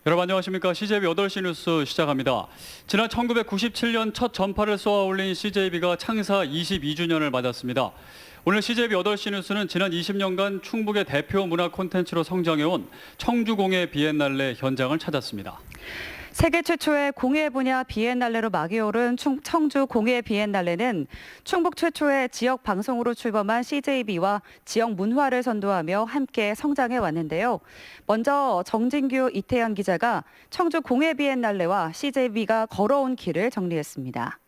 여러분 안녕하십니까. CJB 8시 뉴스 시작합니다. 지난 1997년 첫 전파를 쏘아올린 CJB가 창사 22주년을 맞았습니다. 오늘 CJB 8시 뉴스는 지난 20년간 충북의 대표 문화 콘텐츠로 성장해온 청주공예 비엔날레 현장을 찾았습니다. 세계 최초의 공예 분야 비엔날레로 막이 오른 청주 공예 비엔날레는 충북 최초의 지역 방송으로 출범한 CJB와 지역 문화를 선도하며 함께 성장해 왔는데요. 먼저 정진규, 이태현 기자가 청주 공예 비엔날레와 CJB가 걸어온 길을 정리했습니다.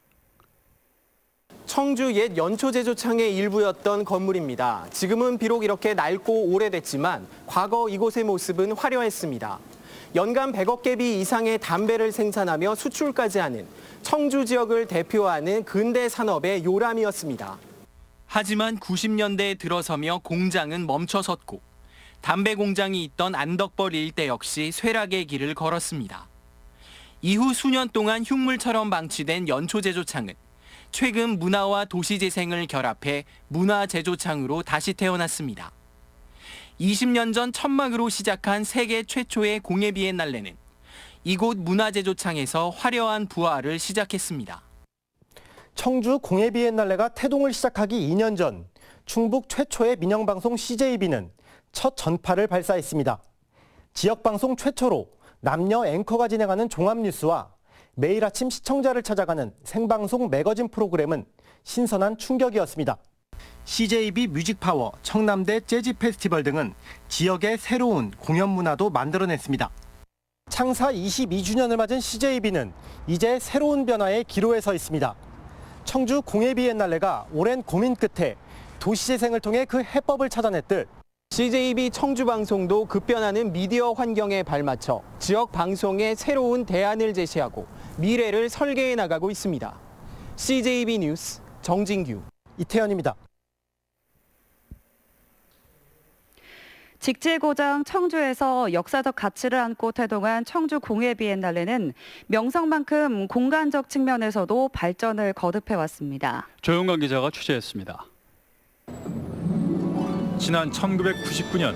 청주 옛 연초제조창의 일부였던 건물입니다. 지금은 비록 이렇게 낡고 오래됐지만 과거 이곳의 모습은 화려했습니다. 연간 100억 개비 이상의 담배를 생산하며 수출까지 하는 청주 지역을 대표하는 근대 산업의 요람이었습니다. 하지만 90년대에 들어서며 공장은 멈춰섰고 담배 공장이 있던 안덕벌 일대 역시 쇠락의 길을 걸었습니다. 이후 수년 동안 흉물처럼 방치된 연초제조창은 최근 문화와 도시재생을 결합해 문화제조창으로 다시 태어났습니다. 20년 전 천막으로 시작한 세계 최초의 공예 비엔날레는 이곳 문화제조창에서 화려한 부활을 시작했습니다. 청주 공예 비엔날레가 태동을 시작하기 2년 전 충북 최초의 민영방송 CJB는 첫 전파를 발사했습니다. 지역방송 최초로 남녀 앵커가 진행하는 종합뉴스와 매일 아침 시청자를 찾아가는 생방송 매거진 프로그램은 신선한 충격이었습니다. CJB 뮤직파워, 청남대 재즈 페스티벌 등은 지역의 새로운 공연 문화도 만들어냈습니다. 창사 22주년을 맞은 CJB는 이제 새로운 변화의 기로에 서 있습니다. 청주 공예 비엔날레가 오랜 고민 끝에 도시재생을 통해 그 해법을 찾아냈듯 CJB 청주방송도 급변하는 미디어 환경에 발맞춰 지역 방송에 새로운 대안을 제시하고 미래를 설계해 나가고 있습니다. CJB 뉴스 정진규, 이태현입니다. 직지고장 청주에서 역사적 가치를 안고 태동한 청주 공예 비엔날레는 명성만큼 공간적 측면에서도 발전을 거듭해왔습니다. 조용관 기자가 취재했습니다. 지난 1999년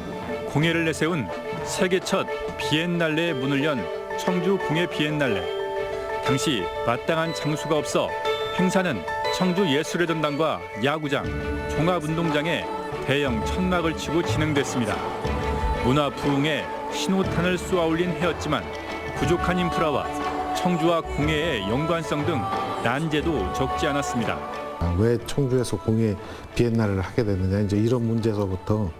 공예를 내세운 세계 첫 비엔날레의 문을 연 청주 공예 비엔날레. 당시 마땅한 장소가 없어 행사는 청주 예술의 전당과 야구장, 종합운동장에 대형 천막을 치고 진행됐습니다. 문화 부흥에 신호탄을 쏘아올린 해였지만 부족한 인프라와 청주와 공예의 연관성 등 난제도 적지 않았습니다. 왜 청주에서 공예 비엔날레를 하게 됐느냐, 이제 이런 문제에서부터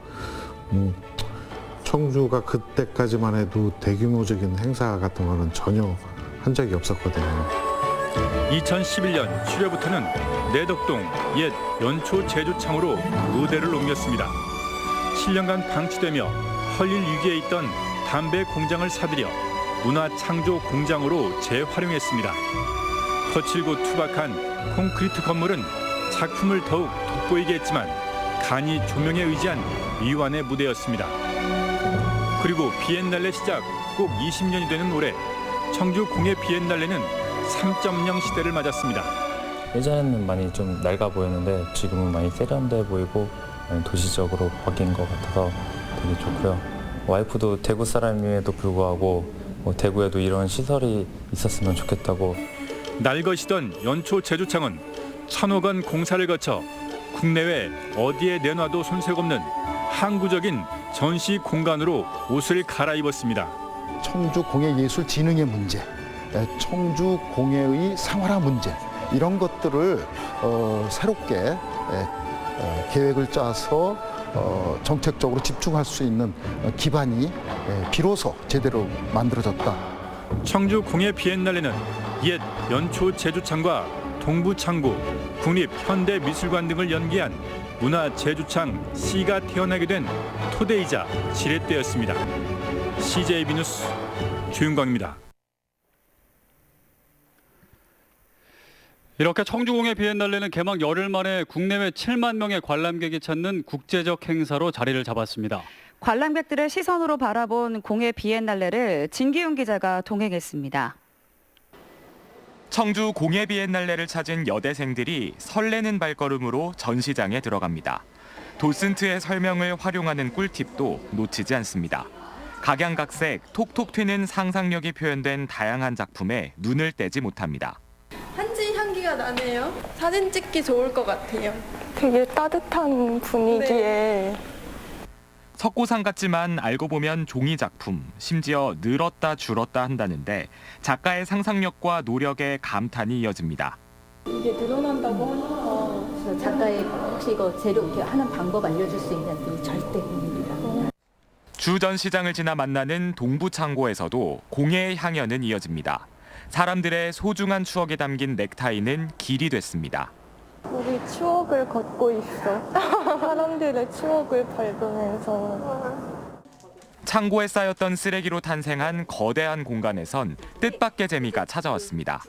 청주가 그때까지만 해도 대규모적인 행사 같은 거는 전혀 한 적이 없었거든요. 2011년 7회부터는 내덕동 옛 연초 제조창으로 무대를 옮겼습니다. 7년간 방치되며 헐릴 위기에 있던 담배 공장을 사들여 문화창조 공장으로 재활용했습니다. 거칠고 투박한 콘크리트 건물은 작품을 더욱 돋보이게 했지만 간이 조명에 의지한 미완의 무대였습니다. 그리고 비엔날레 시작 꼭 20년이 되는 올해 청주 공예 비엔날레는 3.0 시대를 맞았습니다. 예전에는 많이 좀 낡아 보였는데 지금은 많이 세련돼 보이고 많이 도시적으로 바뀐 것 같아서 되게 좋고요. 와이프도 대구 사람임에도 불구하고 대구에도 이런 시설이 있었으면 좋겠다고. 날것이던 연초 제조창은 1,000억 원 공사를 거쳐 국내외 어디에 내놔도 손색 없는 항구적인 전시 공간으로 옷을 갈아입었습니다. 청주 공예예술진흥의 문제, 청주 공예의 상활화 문제, 이런 것들을 새롭게 계획을 짜서 정책적으로 집중할 수 있는 기반이 비로소 제대로 만들어졌다. 청주 공예 비엔날레는 옛 연초 제조창과 동부창고, 국립현대미술관 등을 연계한 문화제조창 C가 태어나게 된 토대이자 지렛대였습니다. CJB 뉴스 조윤광입니다. 이렇게 청주공예 비엔날레는 개막 열흘 만에 국내외 7만 명의 관람객이 찾는 국제적 행사로 자리를 잡았습니다. 관람객들의 시선으로 바라본 공예 비엔날레를 진기훈 기자가 동행했습니다. 청주 공예 비엔날레를 찾은 여대생들이 설레는 발걸음으로 전시장에 들어갑니다. 도슨트의 설명을 활용하는 꿀팁도 놓치지 않습니다. 각양각색 톡톡 튀는 상상력이 표현된 다양한 작품에 눈을 떼지 못합니다. 한지 향기가 나네요. 사진 찍기 좋을 것 같아요. 되게 따뜻한 분위기에 석고상 같지만 알고 보면 종이 작품, 심지어 늘었다 줄었다 한다는데 작가의 상상력과 노력에 감탄이 이어집니다. 이게 늘어난다고 하니까 작가의 혹시 이거 재료 이렇게 하는 방법 알려줄 수 있는 절대 비밀이랍니다. 주전시장을 지나 만나는 동부창고에서도 공예의 향연은 이어집니다. 사람들의 소중한 추억이 담긴 넥타이는 길이 됐습니다. 우리 추억을 걷고 있어. 사람들의 추억을 밟으면서. 창고에 쌓였던 쓰레기로 탄생한 거대한 공간에선 뜻밖의 재미가 찾아왔습니다.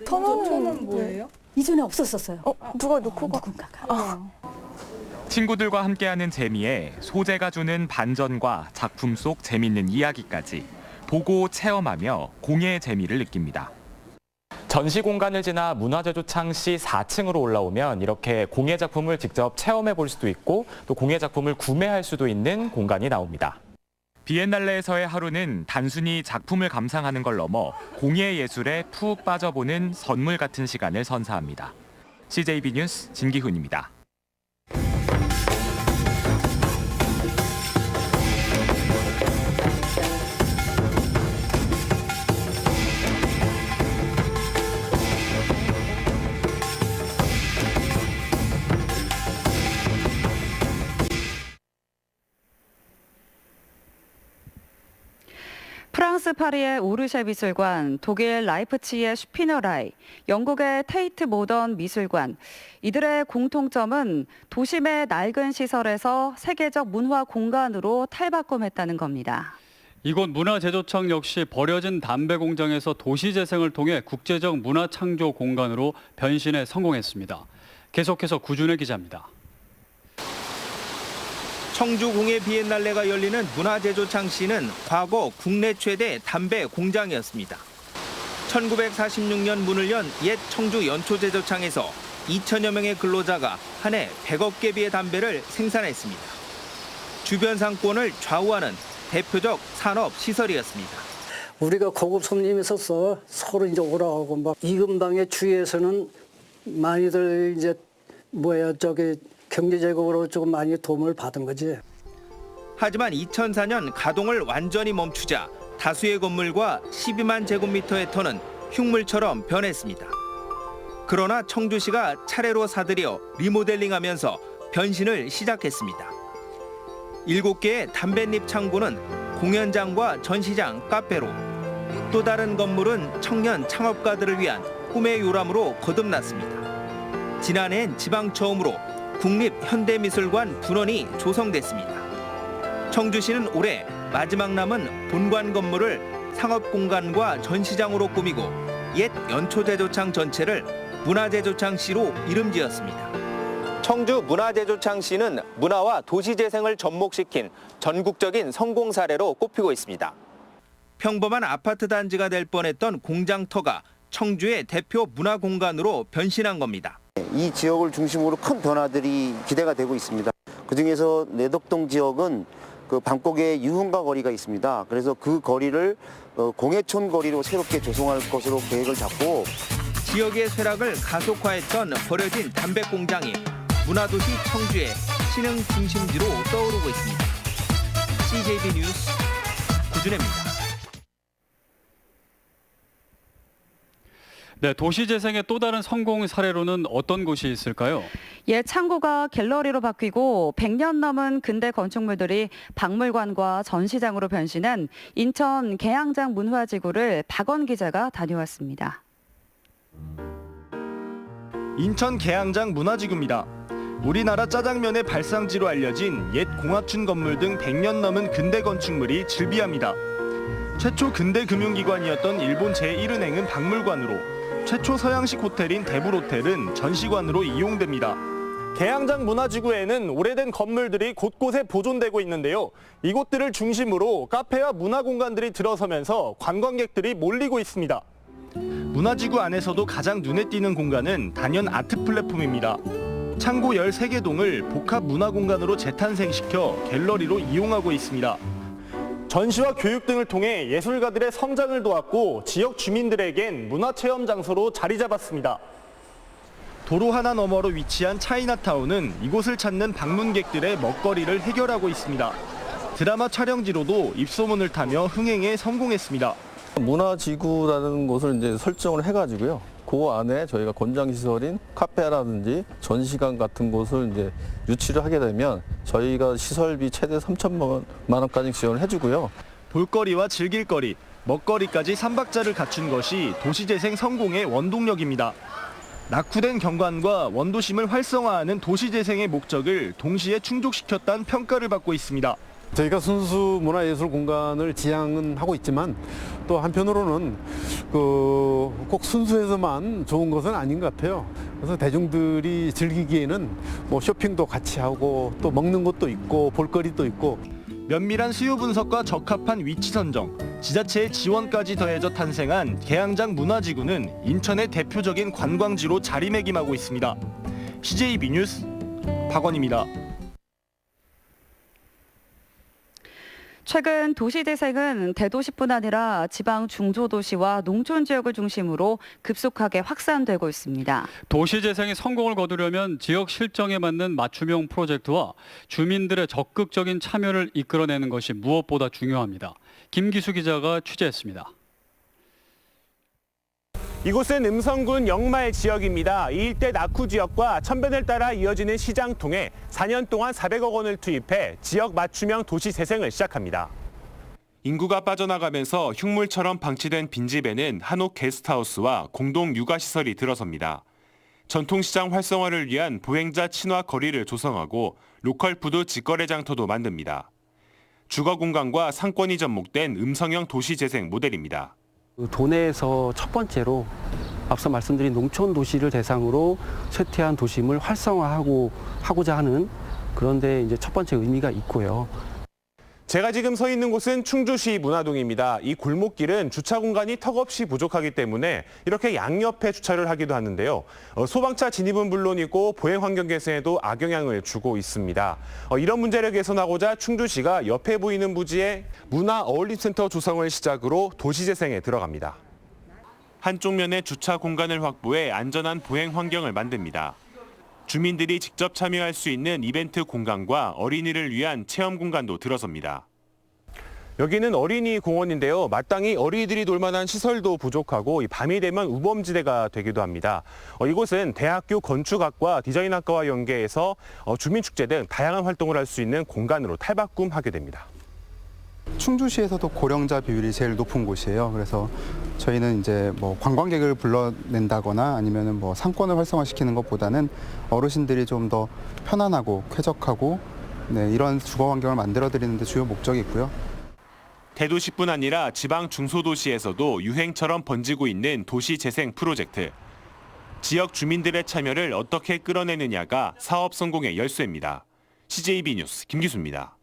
천원은 뭐예요? 이전에 없었었어요. 누가 놓고 가? 누군가가. 친구들과 함께하는 재미에 소재가 주는 반전과 작품 속 재밌는 이야기까지 보고 체험하며 공예의 재미를 느낍니다. 전시 공간을 지나 문화재조창시 4층으로 올라오면 이렇게 공예 작품을 직접 체험해 볼 수도 있고 또 공예 작품을 구매할 수도 있는 공간이 나옵니다. 비엔날레에서의 하루는 단순히 작품을 감상하는 걸 넘어 공예 예술에 푹 빠져보는 선물 같은 시간을 선사합니다. CJB 뉴스 진기훈입니다. 프랑스 파리의 오르쉐 미술관, 독일 라이프치히의 슈피너라이, 영국의 테이트 모던 미술관. 이들의 공통점은 도심의 낡은 시설에서 세계적 문화 공간으로 탈바꿈했다는 겁니다. 이곳 문화제조창 역시 버려진 담배 공장에서 도시재생을 통해 국제적 문화창조 공간으로 변신에 성공했습니다. 계속해서 구준혜 기자입니다. 청주 공예 비엔날레가 열리는 문화제조창시는 과거 국내 최대 담배 공장이었습니다. 1946년 문을 연 옛 청주 연초제조창에서 2천여 명의 근로자가 한 해 100억 개비의 담배를 생산했습니다. 주변 상권을 좌우하는 대표적 산업 시설이었습니다. 우리가 고급 손님이 있어서 서로 이제 오라고 막 이금방의 주위에서는 많이들 이제 경제적으로 조금 많이 도움을 받은 거지. 하지만 2004년 가동을 완전히 멈추자 다수의 건물과 12만 제곱미터의 터는 흉물처럼 변했습니다. 그러나 청주시가 차례로 사들여 리모델링하면서 변신을 시작했습니다. 7개의 담뱃잎 창고는 공연장과 전시장, 카페로, 또 다른 건물은 청년 창업가들을 위한 꿈의 요람으로 거듭났습니다. 지난해엔 지방 처음으로 국립현대미술관 분원이 조성됐습니다. 청주시는 올해 마지막 남은 본관 건물을 상업공간과 전시장으로 꾸미고 옛 연초제조창 전체를 문화제조창시로 이름지었습니다. 청주 문화제조창시는 문화와 도시재생을 접목시킨 전국적인 성공 사례로 꼽히고 있습니다. 평범한 아파트 단지가 될 뻔했던 공장터가 청주의 대표 문화공간으로 변신한 겁니다. 이 지역을 중심으로 큰 변화들이 기대가 되고 있습니다. 그중에서 내덕동 지역은 그 방콕에 유흥가 거리가 있습니다. 그래서 그 거리를 공예촌 거리로 새롭게 조성할 것으로 계획을 잡고 지역의 쇠락을 가속화했던 버려진 담배 공장이 문화도시 청주의 신흥 중심지로 떠오르고 있습니다. CJB 뉴스 구준혜입니다. 네, 도시재생의 또 다른 성공 사례로는 어떤 곳이 있을까요? 옛 창고가 갤러리로 바뀌고 100년 넘은 근대 건축물들이 박물관과 전시장으로 변신한 인천 계양장 문화지구를 박원 기자가 다녀왔습니다. 인천 계양장 문화지구입니다. 우리나라 짜장면의 발상지로 알려진 옛 공합춘 건물 등 100년 넘은 근대 건축물이 즐비합니다. 최초 근대 금융기관이었던 일본 제1은행은 박물관으로, 최초 서양식 호텔인 대불호텔은 전시관으로 이용됩니다. 계양장 문화지구에는 오래된 건물들이 곳곳에 보존되고 있는데요. 이곳들을 중심으로 카페와 문화공간들이 들어서면서 관광객들이 몰리고 있습니다. 문화지구 안에서도 가장 눈에 띄는 공간은 단연 아트 플랫폼입니다. 창고 13개 동을 복합 문화공간으로 재탄생시켜 갤러리로 이용하고 있습니다. 전시와 교육 등을 통해 예술가들의 성장을 도왔고 지역 주민들에겐 문화체험 장소로 자리 잡았습니다. 도로 하나 너머로 위치한 차이나타운은 이곳을 찾는 방문객들의 먹거리를 해결하고 있습니다. 드라마 촬영지로도 입소문을 타며 흥행에 성공했습니다. 문화지구라는 곳을 이제 설정을 해가지고요. 그 안에 저희가 권장시설인 카페라든지 전시관 같은 곳을 이제 유치를 하게 되면 저희가 시설비 최대 3천만 원까지 지원을 해주고요. 볼거리와 즐길거리, 먹거리까지 3박자를 갖춘 것이 도시재생 성공의 원동력입니다. 낙후된 경관과 원도심을 활성화하는 도시재생의 목적을 동시에 충족시켰다는 평가를 받고 있습니다. 저희가 순수 문화예술 공간을 지향은 하고 있지만 또 한편으로는 꼭 순수해서만 좋은 것은 아닌 것 같아요. 그래서 대중들이 즐기기에는 뭐 쇼핑도 같이 하고 또 먹는 것도 있고 볼거리도 있고 면밀한 수요 분석과 적합한 위치 선정, 지자체의 지원까지 더해져 탄생한 계양장 문화지구는 인천의 대표적인 관광지로 자리매김하고 있습니다. CJB 뉴스 박원입니다. 최근 도시재생은 대도시뿐 아니라 지방 중소도시와 농촌 지역을 중심으로 급속하게 확산되고 있습니다. 도시재생이 성공을 거두려면 지역 실정에 맞는 맞춤형 프로젝트와 주민들의 적극적인 참여를 이끌어내는 것이 무엇보다 중요합니다. 김기수 기자가 취재했습니다. 이곳은 음성군 영마의 지역입니다. 이 일대 낙후 지역과 천변을 따라 이어지는 시장 통해 4년 동안 400억 원을 투입해 지역 맞춤형 도시 재생을 시작합니다. 인구가 빠져나가면서 흉물처럼 방치된 빈집에는 한옥 게스트하우스와 공동 육아시설이 들어섭니다. 전통시장 활성화를 위한 보행자 친화 거리를 조성하고 로컬 푸드 직거래 장터도 만듭니다. 주거 공간과 상권이 접목된 음성형 도시 재생 모델입니다. 도내에서 첫 번째로 앞서 말씀드린 농촌 도시를 대상으로 쇠퇴한 도심을 활성화하고자 하는 그런데 이제 첫 번째 의미가 있고요. 제가 지금 서 있는 곳은 충주시 문화동입니다. 이 골목길은 주차 공간이 턱없이 부족하기 때문에 이렇게 양옆에 주차를 하기도 하는데요. 소방차 진입은 물론이고 보행 환경 개선에도 악영향을 주고 있습니다. 이런 문제를 개선하고자 충주시가 옆에 보이는 부지에 문화 어울림센터 조성을 시작으로 도시재생에 들어갑니다. 한쪽 면에 주차 공간을 확보해 안전한 보행 환경을 만듭니다. 주민들이 직접 참여할 수 있는 이벤트 공간과 어린이를 위한 체험 공간도 들어섭니다. 여기는 어린이 공원인데요. 마땅히 어린이들이 놀 만한 시설도 부족하고 밤이 되면 우범지대가 되기도 합니다. 이곳은 대학교 건축학과 디자인학과와 연계해서 주민축제 등 다양한 활동을 할 수 있는 공간으로 탈바꿈하게 됩니다. 충주시에서도 고령자 비율이 제일 높은 곳이에요. 그래서 저희는 이제 뭐 관광객을 불러낸다거나 아니면은 뭐 상권을 활성화시키는 것보다는 어르신들이 좀 더 편안하고 쾌적하고 이런 주거 환경을 만들어 드리는 데 주요 목적이 있고요. 대도시뿐 아니라 지방 중소도시에서도 유행처럼 번지고 있는 도시 재생 프로젝트. 지역 주민들의 참여를 어떻게 끌어내느냐가 사업 성공의 열쇠입니다. CJB 뉴스 김기수입니다.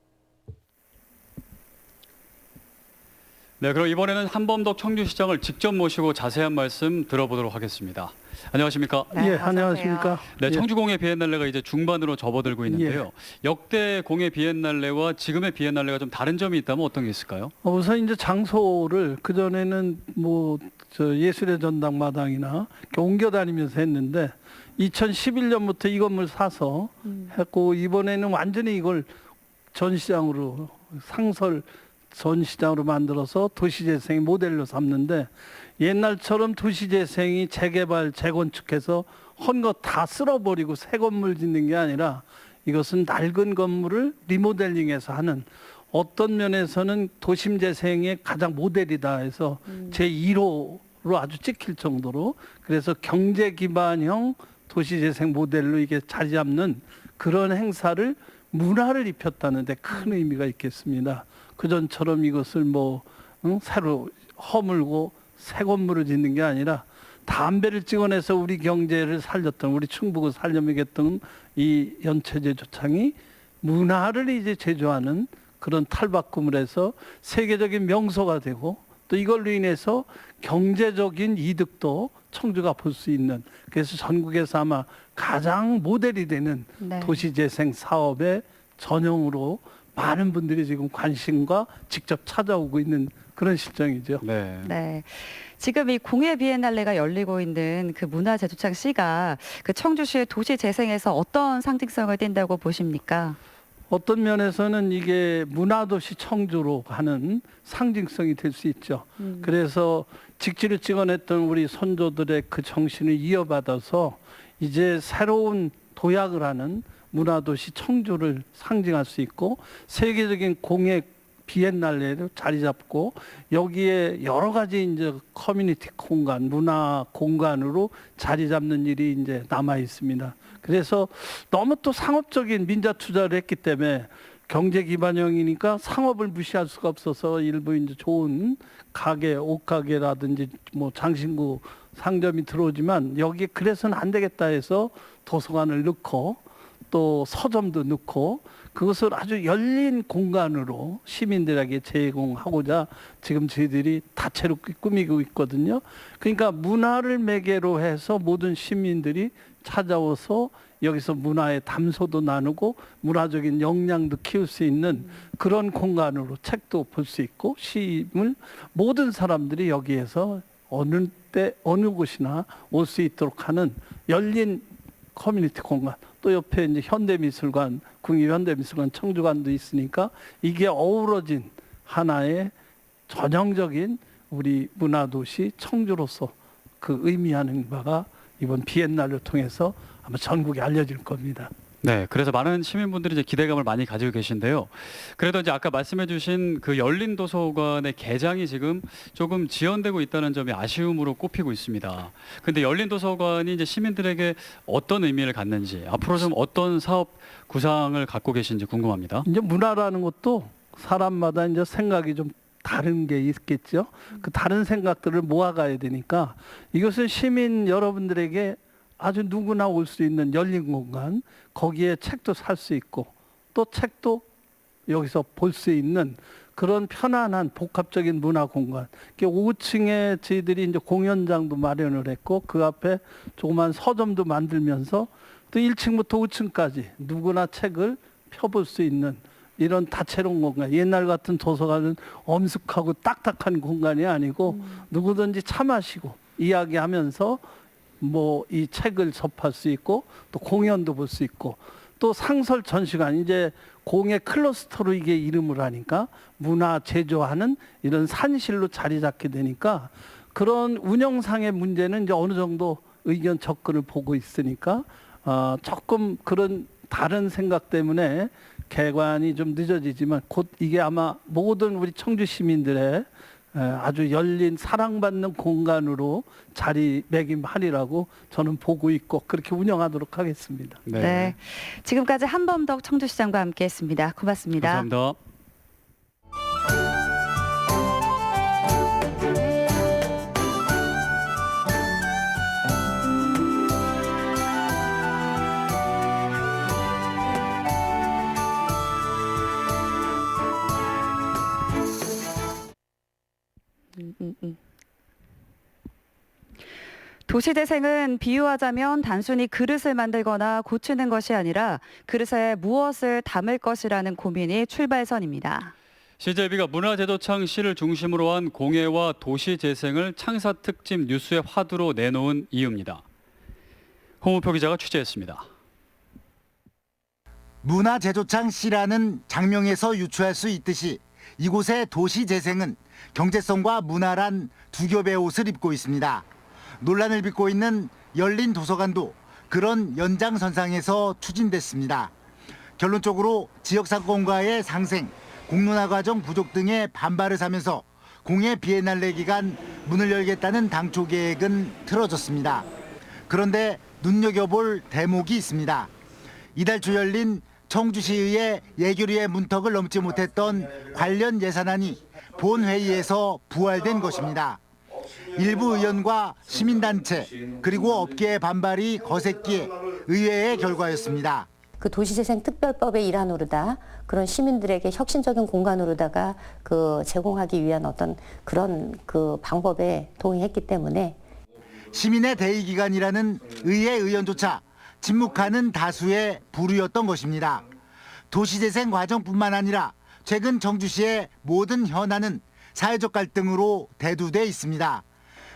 네, 그럼 이번에는 한범덕 청주시장을 직접 모시고 자세한 말씀 들어보도록 하겠습니다. 안녕하십니까? 네, 안녕하십니까? 네, 청주공예 비엔날레가 이제 중반으로 접어들고 있는데요. 역대 공예 비엔날레와 지금의 비엔날레가 좀 다른 점이 있다면 어떤 게 있을까요? 우선 이제 장소를 그전에는 예술의 전당 마당이나 옮겨 다니면서 했는데 2011년부터 이 건물 사서 했고 이번에는 완전히 이걸 전시장으로 상설 전시장으로 만들어서 도시재생의 모델로 삼는데 옛날처럼 도시재생이 재개발, 재건축해서 헌 거 다 쓸어버리고 새 건물 짓는 게 아니라 이것은 낡은 건물을 리모델링해서 하는 어떤 면에서는 도심재생의 가장 모델이다 해서 제1호로 아주 찍힐 정도로 그래서 경제기반형 도시재생 모델로 이게 자리 잡는 그런 행사를 문화를 입혔다는 데 큰 의미가 있겠습니다. 그전처럼 이것을 새로 허물고 새 건물을 짓는 게 아니라 담배를 찍어내서 우리 경제를 살렸던 우리 충북을 살려먹였던 이 연체제조창이 문화를 이제 제조하는 그런 탈바꿈을 해서 세계적인 명소가 되고 또 이걸로 인해서 경제적인 이득도 청주가 볼 수 있는 그래서 전국에서 아마 가장 모델이 되는 도시재생 사업의 전형으로 많은 분들이 지금 관심과 직접 찾아오고 있는 그런 실정이죠. 네. 지금 이 공예 비엔날레가 열리고 있는 그 문화재조창 시가 그 청주시의 도시 재생에서 어떤 상징성을 띈다고 보십니까? 어떤 면에서는 이게 문화도시 청주로 하는 상징성이 될 수 있죠. 그래서 직지를 찍어냈던 우리 선조들의 그 정신을 이어받아서 이제 새로운 도약을 하는 문화도시 청주를 상징할 수 있고 세계적인 공예 비엔날레로 자리 잡고 여기에 여러 가지 이제 커뮤니티 공간, 문화 공간으로 자리 잡는 일이 이제 남아 있습니다. 그래서 너무 또 상업적인 민자 투자를 했기 때문에 경제 기반형이니까 상업을 무시할 수가 없어서 일부 이제 좋은 가게, 옷가게라든지 뭐 장신구 상점이 들어오지만 여기에 그래서는 안 되겠다 해서 도서관을 넣고 또 서점도 넣고 그것을 아주 열린 공간으로 시민들에게 제공하고자 지금 저희들이 다채롭게 꾸미고 있거든요. 그러니까 문화를 매개로 해서 모든 시민들이 찾아와서 여기서 문화의 담소도 나누고 문화적인 역량도 키울 수 있는 그런 공간으로 책도 볼 수 있고 시임을 모든 사람들이 여기에서 어느 때 어느 곳이나 올 수 있도록 하는 열린 커뮤니티 공간, 또 옆에 이제 현대미술관, 국립현대미술관 청주관도 있으니까 이게 어우러진 하나의 전형적인 우리 문화도시 청주로서 그 의미하는 바가 이번 비엔날레를 통해서 아마 전국에 알려질 겁니다. 네, 그래서 많은 시민분들이 이제 기대감을 많이 가지고 계신데요. 그래도 이제 아까 말씀해주신 그 열린 도서관의 개장이 지금 조금 지연되고 있다는 점이 아쉬움으로 꼽히고 있습니다. 근데 열린 도서관이 이제 시민들에게 어떤 의미를 갖는지, 앞으로 좀 어떤 사업 구상을 갖고 계신지 궁금합니다. 이제 문화라는 것도 사람마다 이제 생각이 좀 다른 게 있겠죠. 그 다른 생각들을 모아가야 되니까 이것은 시민 여러분들에게 아주 누구나 올 수 있는 열린 공간, 거기에 책도 살 수 있고 또 책도 여기서 볼 수 있는 그런 편안한 복합적인 문화 공간. 5층에 저희들이 이제 공연장도 마련을 했고 그 앞에 조그만 서점도 만들면서 또 1층부터 5층까지 누구나 책을 펴볼 수 있는 이런 다채로운 공간. 옛날 같은 도서관은 엄숙하고 딱딱한 공간이 아니고 누구든지 차 마시고 이야기하면서 뭐 이 책을 접할 수 있고 또 공연도 볼 수 있고 또 상설 전시관, 이제 공예 클러스터로 이게 이름을 하니까 문화 제조하는 이런 산실로 자리 잡게 되니까 그런 운영상의 문제는 이제 어느 정도 의견 접근을 보고 있으니까 조금 그런 다른 생각 때문에 개관이 좀 늦어지지만 곧 이게 아마 모든 우리 청주 시민들의 아주 열린 사랑받는 공간으로 자리매김하리라고 저는 보고 있고 그렇게 운영하도록 하겠습니다. 네. 지금까지 한범덕 청주시장과 함께했습니다. 고맙습니다. 감사합니다. 도시재생은 비유하자면 단순히 그릇을 만들거나 고치는 것이 아니라 그릇에 무엇을 담을 것이라는 고민이 출발선입니다. CJB가 문화재조창 시를 중심으로 한 공예와 도시재생을 창사 특집 뉴스의 화두로 내놓은 이유입니다. 홍우표 기자가 취재했습니다. 문화재조창 시라는 장명에서 유추할 수 있듯이 이곳의 도시재생은 경제성과 문화란 두 겹의 옷을 입고 있습니다. 논란을 빚고 있는 열린 도서관도 그런 연장선상에서 추진됐습니다. 결론적으로 지역상권과의 상생, 공론화 과정 부족 등의 반발을 사면서 공예 비엔날레 기간 문을 열겠다는 당초 계획은 틀어졌습니다. 그런데 눈여겨볼 대목이 있습니다. 이달 초 열린 청주시의회 예결위의 문턱을 넘지 못했던 관련 예산안이 본회의에서 부활된 것입니다. 일부 의원과 시민단체 그리고 업계의 반발이 거셌기에 의회의 결과였습니다. 그 도시재생 특별법의 일환으로다 그런 시민들에게 혁신적인 공간으로다가 그 제공하기 위한 어떤 그런 그 방법에 동의했기 때문에 시민의 대의 기관이라는 의회 의원조차 침묵하는 다수의 부류였던 것입니다. 도시재생 과정뿐만 아니라 최근 청주시의 모든 현안은 사회적 갈등으로 대두돼 있습니다.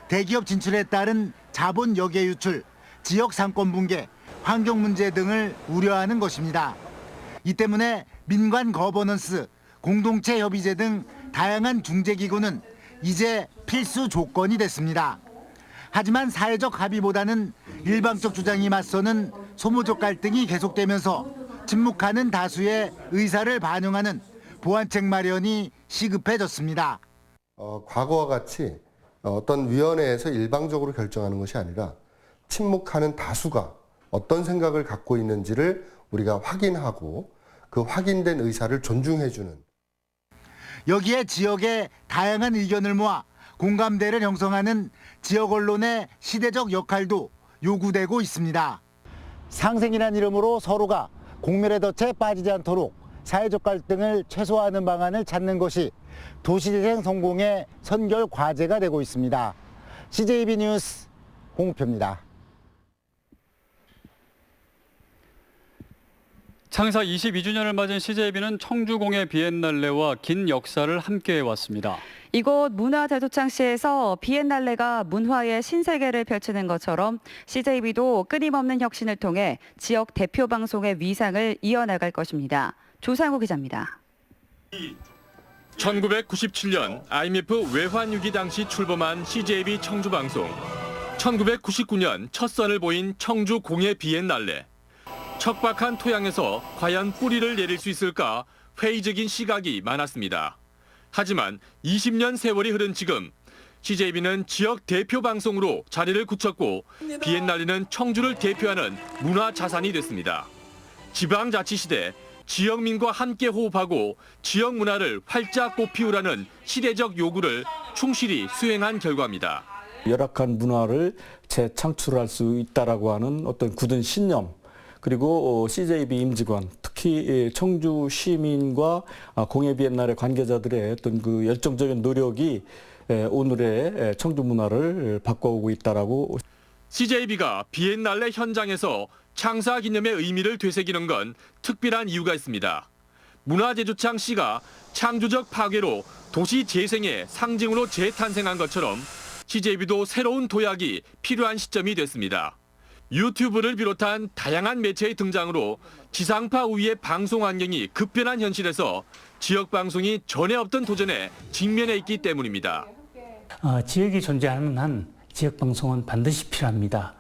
대기업 진출에 따른 자본 역외 유출, 지역 상권 붕괴, 환경 문제 등을 우려하는 것입니다. 이 때문에 민관 거버넌스, 공동체 협의제 등 다양한 중재기구는 이제 필수 조건이 됐습니다. 하지만 사회적 합의보다는 일방적 주장이 맞서는 소모적 갈등이 계속되면서 침묵하는 다수의 의사를 반영하는 보완책 마련이 시급해졌습니다. 과거와 같이 어떤 위원회에서 일방적으로 결정하는 것이 아니라 침묵하는 다수가 어떤 생각을 갖고 있는지를 우리가 확인하고 그 확인된 의사를 존중해주는. 여기에 지역의 다양한 의견을 모아 공감대를 형성하는 지역 언론의 시대적 역할도 요구되고 있습니다. 상생이란 이름으로 서로가 공멸의 덫에 빠지지 않도록 사회적 갈등을 최소화하는 방안을 찾는 것이 도시재생 성공의 선결 과제가 되고 있습니다. CJB 뉴스 홍우표입니다. 창사 22주년을 맞은 CJB는 청주공예 비엔날레와 긴 역사를 함께 해왔습니다. 이곳 문화대도창시에서 비엔날레가 문화의 신세계를 펼치는 것처럼 CJB도 끊임없는 혁신을 통해 지역 대표 방송의 위상을 이어나갈 것입니다. 조상우 기자입니다. 1997년 IMF 외환위기 당시 출범한 CJB 청주방송. 1999년 첫 선을 보인 청주공예 비엔날레. 척박한 토양에서 과연 뿌리를 내릴 수 있을까 회의적인 시각이 많았습니다. 하지만 20년 세월이 흐른 지금 CJB는 지역 대표 방송으로 자리를 굳혔고 비엔날레는 청주를 대표하는 문화 자산이 됐습니다. 지방자치시대 지역민과 함께 호흡하고 지역 문화를 활짝 꽃피우라는 시대적 요구를 충실히 수행한 결과입니다. 열악한 문화를 재창출할 수 있다라고 하는 어떤 굳은 신념, 그리고 CJB 임직원, 특히 청주 시민과 공예 비엔날레 관계자들의 어떤 그 열정적인 노력이 오늘의 청주 문화를 바꿔오고 있다라고. CJB가 비엔날레 현장에서 창사 기념의 의미를 되새기는 건 특별한 이유가 있습니다. 문화재주창 씨가 창조적 파괴로 도시 재생의 상징으로 재탄생한 것처럼 CJB도 새로운 도약이 필요한 시점이 됐습니다. 유튜브를 비롯한 다양한 매체의 등장으로 지상파 우위의 방송 환경이 급변한 현실에서 지역 방송이 전에 없던 도전에 직면해 있기 때문입니다. 지역이 존재하는 한 지역 방송은 반드시 필요합니다.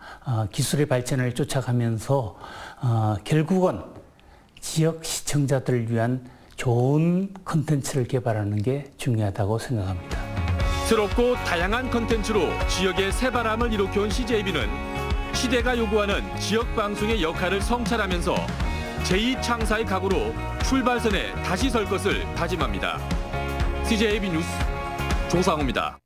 기술의 발전을 쫓아가면서 결국은 지역 시청자들을 위한 좋은 콘텐츠를 개발하는 게 중요하다고 생각합니다. 새롭고 다양한 콘텐츠로 지역의 새바람을 일으켜온 CJB는 시대가 요구하는 지역 방송의 역할을 성찰하면서 제2창사의 각오로 출발선에 다시 설 것을 다짐합니다. CJB 뉴스 조상우입니다.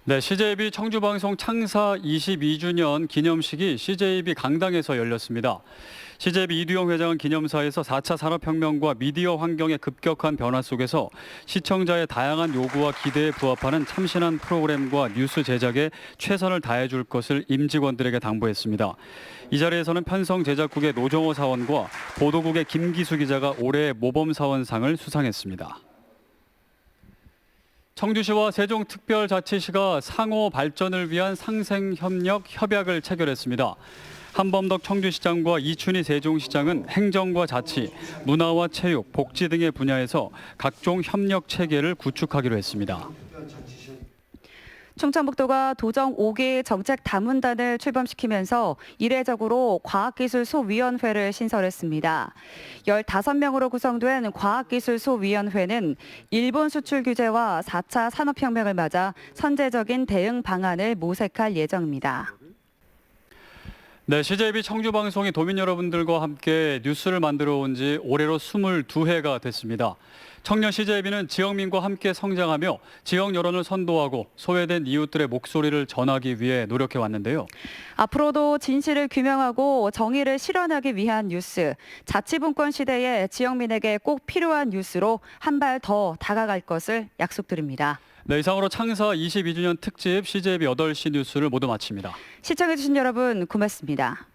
네, CJB 청주방송 창사 22주년 기념식이 CJB 강당에서 열렸습니다. CJB 이두영 회장은 기념사에서 4차 산업혁명과 미디어 환경의 급격한 변화 속에서 시청자의 다양한 요구와 기대에 부합하는 참신한 프로그램과 뉴스 제작에 최선을 다해줄 것을 임직원들에게 당부했습니다. 이 자리에서는 편성 제작국의 노정호 사원과 보도국의 김기수 기자가 올해의 모범사원상을 수상했습니다. 청주시와 세종특별자치시가 상호 발전을 위한 상생협력 협약을 체결했습니다. 한범덕 청주시장과 이춘희 세종시장은 행정과 자치, 문화와 체육, 복지 등의 분야에서 각종 협력 체계를 구축하기로 했습니다. 충청북도가 도정 5기 정책담문단을 출범시키면서 이례적으로 과학기술소위원회를 신설했습니다. 15명으로 구성된 과학기술소위원회는 일본 수출 규제와 4차 산업혁명을 맞아 선제적인 대응 방안을 모색할 예정입니다. 네, CJB 청주방송이 도민 여러분들과 함께 뉴스를 만들어 온 지 올해로 22회가 됐습니다. 청년 CJB는 지역민과 함께 성장하며 지역 여론을 선도하고 소외된 이웃들의 목소리를 전하기 위해 노력해 왔는데요. 앞으로도 진실을 규명하고 정의를 실현하기 위한 뉴스, 자치분권 시대에 지역민에게 꼭 필요한 뉴스로 한 발 더 다가갈 것을 약속드립니다. 네, 이상으로 창사 22주년 특집 CJB 8시 뉴스를 모두 마칩니다. 시청해주신 여러분 고맙습니다.